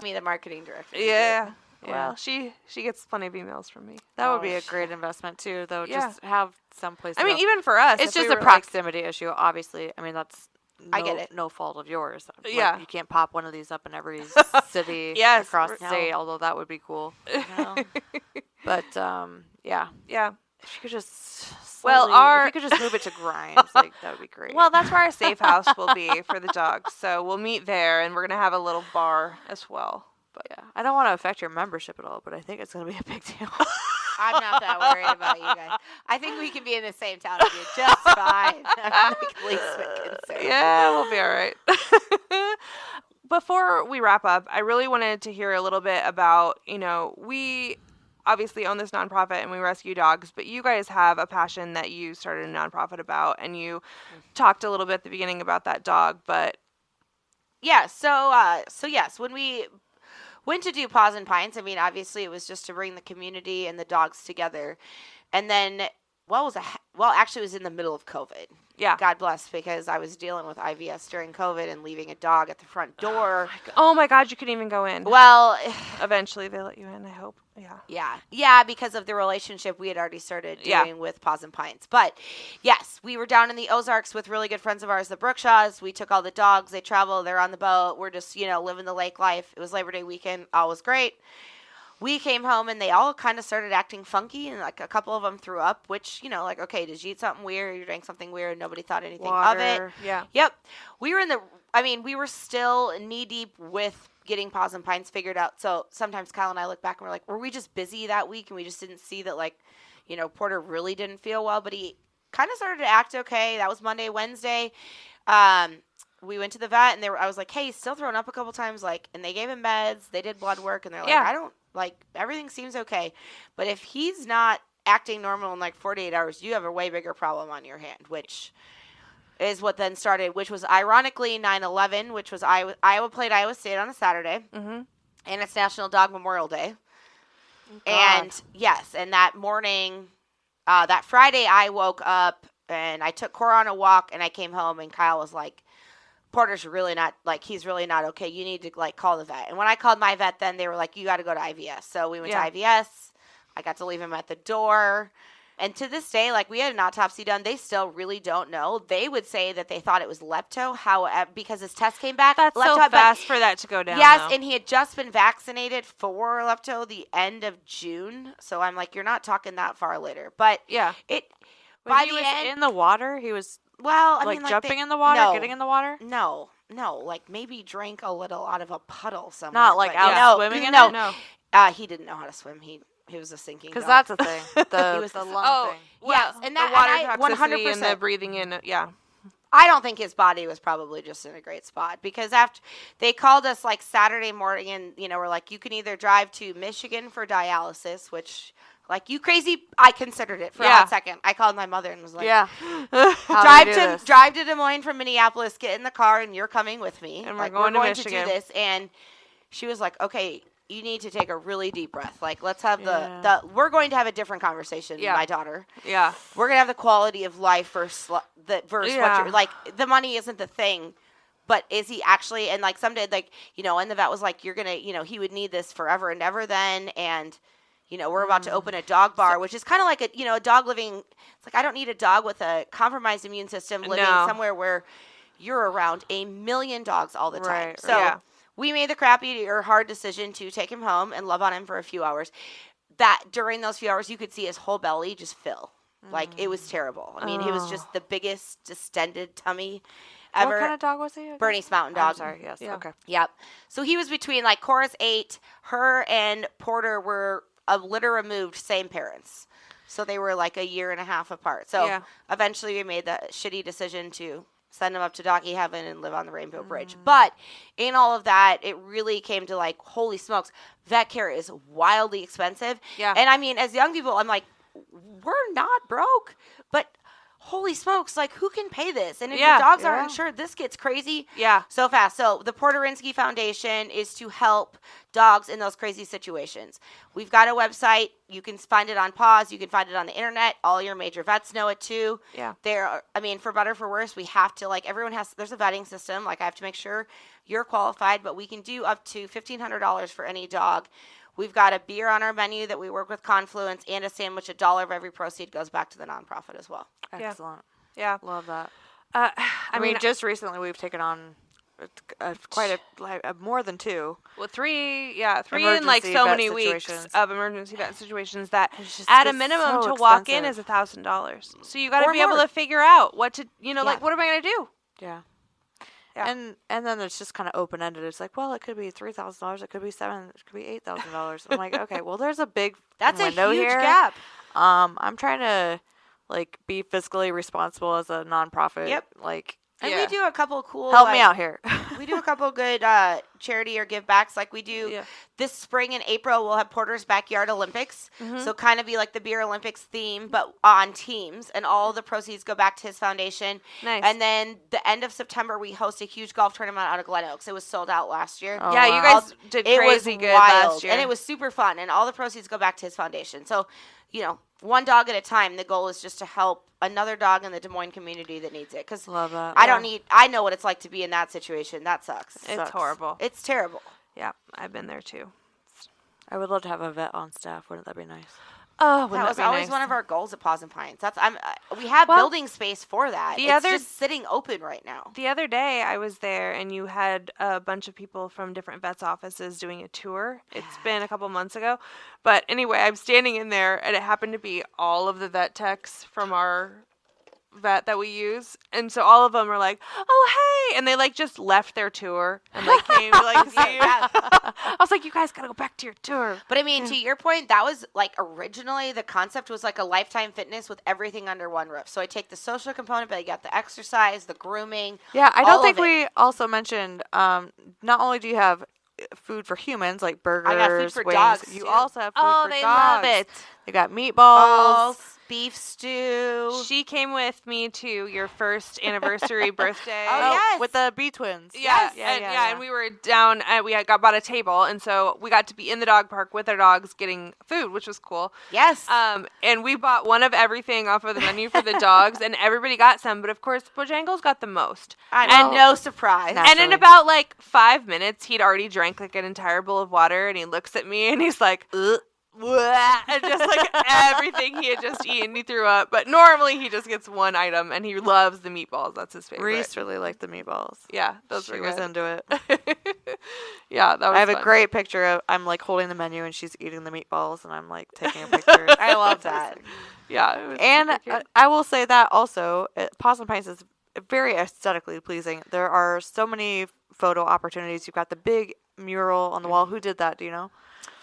Me, the marketing director. Yeah. Yeah. Well, she gets plenty of emails from me. That would Oh, be a great investment too, though. Yeah. Just have some place. I to mean, go. even for us, it's if just we a were, like, proximity issue. Obviously, I mean that's. I get it. No fault of yours. Like, Yeah. you can't pop one of these up in every city Yes, across the no. state. Although that would be cool. No. But yeah. yeah. If you could just Well, if you could just move it to Grimes, like that would be great. Well, that's where our safe house will be for the dogs. So we'll meet there, and we're gonna have a little bar as well. But yeah, I don't want to affect your membership at all, but I think it's gonna be a big deal. I'm not that worried about you guys. I think we can be in the same town with you just fine. I'm the least bit concerned. yeah, we'll be all right. Before we wrap up, I really wanted to hear a little bit about, we obviously own this nonprofit and we rescue dogs, but you guys have a passion that you started a nonprofit about, and you talked a little bit at the beginning about that dog, but Yeah, so yes, when we went to do Paws and Pints, I mean, obviously it was just to bring the community and the dogs together. And then, actually it was in the middle of COVID. yeah. God bless, because I was dealing with IVS during COVID and leaving a dog at the front door. Oh my God, you couldn't even go in. Well, Eventually they let you in, I hope. Yeah. yeah, because of the relationship we had already started Yeah. doing with Paws and Pints. But yes, we were down in the Ozarks with really good friends of ours, the Brookshaws. We took all the dogs. They travel. They're on the boat. We're just, living the lake life. It was Labor Day weekend. All was great. We came home and they all kind of started acting funky, and like a couple of them threw up, which, okay, did you eat something weird? You drank something weird? Nobody thought anything of it. Water. Yeah. Yep. We were still knee deep with getting Paws and Pints figured out. So sometimes Kyle and I look back and we're like, were we just busy that week and we just didn't see that, Porter really didn't feel well, but he kind of started to act okay. That was Monday, Wednesday. We went to the vet and I was like, hey, he's still throwing up a couple times, and they gave him meds, they did blood work, and they're like, everything seems okay. But if he's not acting normal in 48 hours, you have a way bigger problem on your hand, which is what then started, which was ironically 9/11, which was Iowa played Iowa State on a Saturday, Mm-hmm. and it's National Dog Memorial Day. God. And yes, and that morning, that Friday, I woke up and I took Cora on a walk, and I came home, and Kyle was like, Porter's really not, he's really not okay. You need to, call the vet. And when I called my vet, then they were like, you got to go to IVS. So we went to IVS. I got to leave him at the door. And to this day, we had an autopsy done. They still really don't know. They would say that they thought it was lepto, because his test came back. That's lepto, so but- fast for that to go down. Yes, though. and he had just been vaccinated for lepto the end of June. So I'm like, you're not talking that far later. But yeah. When he was in the water, he was jumping in the water, no, getting in the water. No, maybe drank a little out of a puddle somewhere. Not but out no, swimming in no. it. No. He didn't know how to swim. He was a sinking Because dog. that's a thing. The He was the the- lung thing. Yes, and that- the water and I- toxicity and the 100%. breathing in. Yeah. I don't think his body was probably just in a great spot, because after they called us Saturday morning, and we're like, you can either drive to Michigan for dialysis, which Like, you crazy? I considered it for a hot second. I called my mother and was like, Yeah. drive to Des Moines from Minneapolis, get in the car, and you're coming with me. And we're going to to Michigan. do this. And she was like, okay, you need to take a really deep breath. Like, let's have we're going to have a different conversation, my daughter. Yeah. We're going to have the quality of life versus what you're, like, the money isn't the thing. But is he actually, and like someday, like, and the vet was like, you're going to, he would need this forever and ever then. And, we're about to open a dog bar, which is kind of like a dog living. It's like, I don't need a dog with a compromised immune system living somewhere where you're around a million dogs all the time. Right. So we made the crappy or hard decision to take him home and love on him for a few hours. That during those few hours, you could see his whole belly just fill. Like, it was terrible. I mean, he was just the biggest distended tummy ever. What kind of dog was he? Bernese Mountain Dog. I'm sorry. Yes. Yeah. Okay. Yep. So he was between, like, Cora's 8. Her and Porter were a litter removed, same parents. So they were like a year and a half apart. So eventually we made the shitty decision to send him up to doggy heaven and live on the Rainbow Bridge. But in all of that, it really came to, like, holy smokes, vet care is wildly expensive. Yeah. And I mean, as young people, I'm like, we're not broke, but holy smokes, like, who can pay this? And if your dogs aren't insured, this gets crazy so fast. So the Porterinsky Foundation is to help dogs in those crazy situations. We've got a website. You can find it on Paws. You can find it on the internet. All your major vets know it too. Yeah. I mean, for better or for worse, we have to, like, there's a vetting system. Like, I have to make sure you're qualified, but we can do up to $1,500 for any dog. We've got a beer on our menu that we work with Confluence, and a sandwich. $1 of every proceed goes back to the nonprofit as well. Excellent. Yeah. Love that. I mean, just recently we've taken on quite a more than 2. well, 3 in like emergency so vet many weeks situations. of emergency vet situations that just- at a it's minimum so to walk in expensive. is $1,000. So you got to Or be able more. to figure out what to, like, what am I going to do? Yeah. Yeah. And then it's just kind of open ended. It's like, well, it could be $3,000, it could be $7,000, it could be $8,000. I'm like, okay, well, there's a big That's a window huge here. gap. I'm trying to, like, be fiscally responsible as a nonprofit. Yep. Like, And we do a couple cool, help me out here. we do a couple good charity or give backs. Like, we do this spring in April, we'll have Porter's Backyard Olympics. So kind of be like the Beer Olympics theme, but on teams. And all the proceeds go back to his foundation. Nice. And then the end of September, we host a huge golf tournament out of Glen Oaks. It was sold out last year. Oh, yeah, wow. you guys did It was crazy good wild, last year. and it was super fun. And all the proceeds go back to his foundation. So, one dog at a time. The goal is just to help another dog in the Des Moines community that needs it. Because Love that. I know what it's like to be in that situation. That sucks. It's sucks. horrible. It's terrible. Yeah, I've been there too. I would love to have a vet on staff. Wouldn't that be nice? Oh, That was always one of our goals at Paws and Pints. We have building space for that. It's just sitting open right now. The other day I was there and you had a bunch of people from different vets' offices doing a tour. It's been a couple months ago. But anyway, I'm standing in there and it happened to be all of the vet techs from our vet that we use. And so all of them are like, oh, hey. And they, like, just left their tour and, like, came to, like, see you. I was like, you guys got to go back to your tour. But I mean, to your point, that was like originally the concept was like a Lifetime Fitness with everything under one roof. So I take the social component, but I got the exercise, the grooming. Yeah, I all don't think of it. we also mentioned, not only do you have food for humans, like burgers, I got food for wings, dogs, you too. also have food for they dogs. love it. They got meatballs. Balls, beef stew. She came with me to your first anniversary birthday. Oh, yes. With the B twins. Yeah, and we were down. We had bought a table, and so we got to be in the dog park with our dogs getting food, which was cool. Yes. And we bought one of everything off of the menu for the dogs, and everybody got some. But of course, Bojangles got the most. And no surprise. And in about like 5 minutes, he'd already drank like an entire bowl of water, and he looks at me and he's like, ugh. And just like everything he had just eaten, he threw up. But normally he just gets one item, and he loves the meatballs. That's his favorite. Reese really liked the meatballs. Yeah, those She were was good. into it. Yeah, that was I have fun. a great picture of I'm like holding the menu and she's eating the meatballs and I'm like taking a picture. I love that. Yeah, it was And super cute. I will say that also, Paws and Pints is very aesthetically pleasing. There are so many photo opportunities. You've got the big mural on the wall. Who did that? Do you know?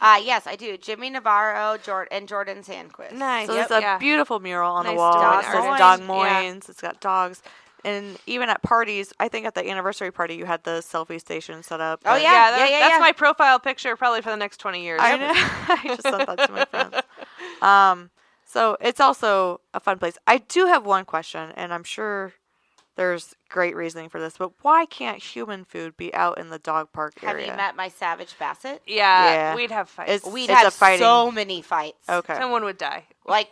Yes, I do. Jimmy Navarro, and Jordan Sandquist. Nice. So Yep, there's a yeah. beautiful mural on Nice the wall. dog It says art. Dog Yeah. Moines. It's got dogs. And even at parties, I think at the anniversary party, you had the selfie station set up. Oh, but- yeah. That's my profile picture probably for the next 20 years. I know. I just sent that to my friends. So it's also a fun place. I do have one question, and I'm sure there's great reasoning for this, but why can't human food be out in the dog park Have area? you met my savage basset? Yeah, Yeah. we'd have fights. We'd It's a have fighting- so many fights. Okay. Someone would die. Like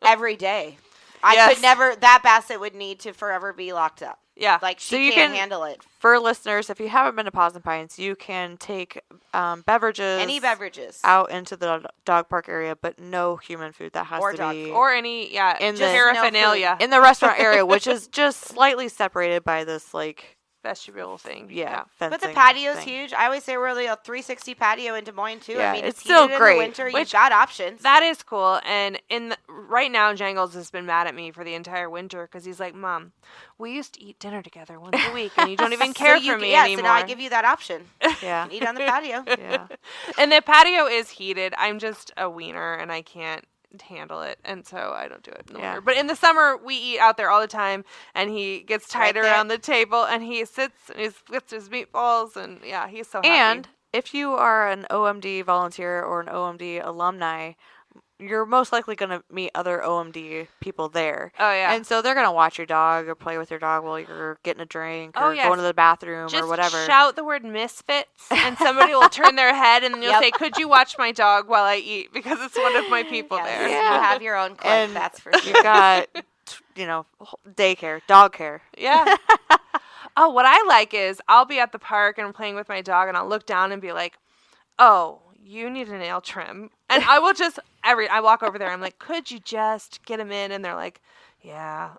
every day. I Yes. could never. That basset would need to forever be locked up. Yeah. Like So she you can't can- handle it. For listeners, if you haven't been to Paws and Pints, you can take beverages Any beverages. out into the dog park area, but no human food. That has Or to dog be food. Or any, In just the- paraphernalia. in the restaurant area, which is just slightly separated by this, like, Vestibule thing. fencing But the patio's thing. huge. I always say we're a 360 patio in Des Moines too. Yeah, I mean, it's it's still heated great. in the winter. Which- You've got options. That is cool. And right now, Jangles has been mad at me for the entire winter because he's like, Mom, we used to eat dinner together once a week, and you don't even care for me anymore. So now I give you that option. Yeah. Eat on the patio. Yeah. And the patio is heated. I'm just a wiener, and I can't handle it, and so I don't do it in the Yeah. winter. But in the summer, we eat out there all the time, and he gets tied Right there. around the table, and he sits and he gets his meatballs, and yeah, he's so happy. And if you are an OMD volunteer or an OMD alumni, you're most likely going to meet other OMD people there. Oh, yeah. And so they're going to watch your dog or play with your dog while you're getting a drink Oh, or yes. going to the bathroom just or whatever. shout the word misfits, and somebody will turn their head, and then you'll Yep. say, "Could you watch my dog while I eat?" Because it's one of my people Yes, there. Yeah. You have your own clique, And that's for You've sure. got, daycare, dog care. Yeah. Oh, what I like is I'll be at the park and playing with my dog, and I'll look down and be like, "Oh, you need a nail trim," and I will just I walk over there. I'm like, "Could you just get him in?" And they're like, "Yeah."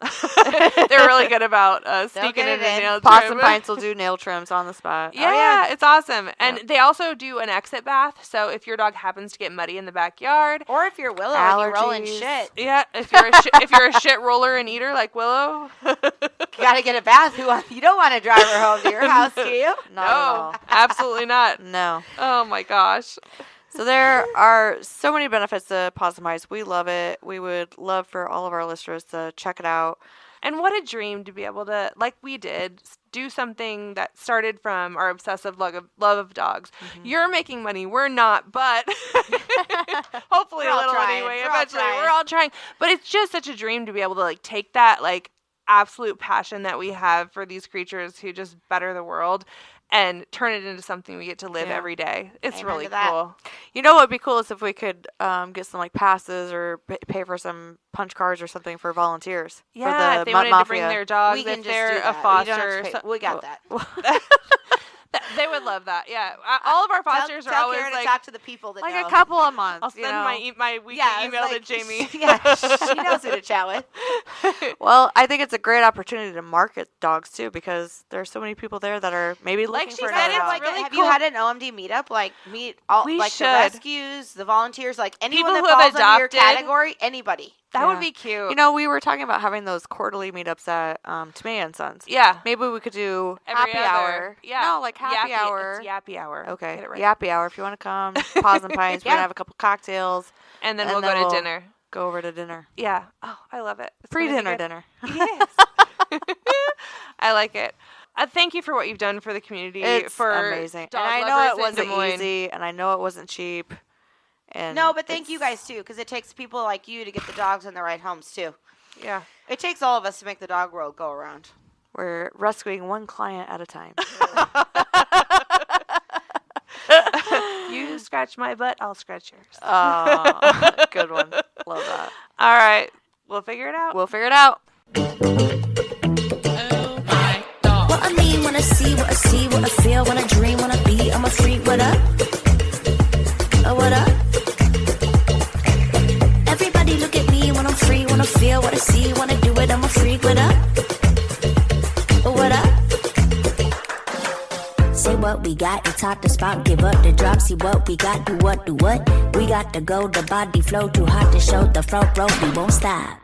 They're really good about sneaking get in it a in. nail Paws trim. and Pints will do nail trims on the spot. Yeah, it's awesome. And Yeah. they also do an exit bath. So if your dog happens to get muddy in the backyard, Or if you're Willow and you're rolling Allergies. shit, yeah, if you're a shit roller and eater like Willow, you gotta get a bath. You don't want to drive her home to your house, do you? Not at all. no, absolutely not. No. Oh my gosh. So there are so many benefits to Paws and Pints. We love it. We would love for all of our listeners to check it out. And what a dream to be able to, like we did, do something that started from our obsessive love of dogs. You're making money. We're not, but hopefully We're a all little trying. anyway. We're all Eventually, trying. we're all trying. But it's just such a dream to be able to like take that like absolute passion that we have for these creatures who just better the world and turn it into something we get to live Yeah. every day. It's Amen really to that. cool. You know what would be cool is if we could get some like passes or pay for some punch cards or something for volunteers. Yeah, for the if they Mutt wanted to bring Mafia. their dogs, We can if just they're do a that. We don't foster, have to pay- we got that. They would love that. Yeah, all of our fosters tell are always Karen like to talk to the people that Like know. a couple a month. I'll you send know? my weekly Yeah, it's email like- to Jamie. Yeah, she knows who to chat with. Well, I think it's a great opportunity to market dogs too because there's so many people there that are maybe Like looking she for said, another it's dog. Like, really have cool. you had an OMD meetup? Like meet all We like should. the rescues, the volunteers, like anyone People that who have falls under your adopted. category, anybody. That Yeah. would be cute. You know, we were talking about having those quarterly meetups at Tomei and Sons. yeah. Maybe we could do Every happy other. hour. Yeah. No, like happy hour. It's yappy hour. Okay. Get it right. Yappy hour. If you want to come, Paws and Pints. We're Yeah. gonna have a couple cocktails. And then And we'll then go we'll- to dinner. Go over to dinner. Yeah. Oh, I love it. It's gonna be Pre-dinner good. dinner. Yes. I like it. Thank you for what you've done for the community. It's for amazing. And dog I know lovers it in wasn't Des Moines. easy, and I know it wasn't cheap. And No, but thank you it's- guys too, because it takes people like you to get the dogs in the right homes too. Yeah. It takes all of us to make the dog world go around. We're rescuing one client at a time. You scratch my butt, I'll scratch yours. Oh, good one. Love that. All right. We'll figure it out. We'll figure it out. Oh my dog. What I mean when I see, what I see, what I feel, when I dream, when I be, I'm a freak, what up? Oh, what up? Everybody look at me when I'm free, when I feel, what I see, when I do it, I'm a freak, what up? Oh, what up? Say what we got, it's hot to spot, give up the drop, see what we got, do what, we got to go, the body flow, too hot to show, the front row, we won't stop.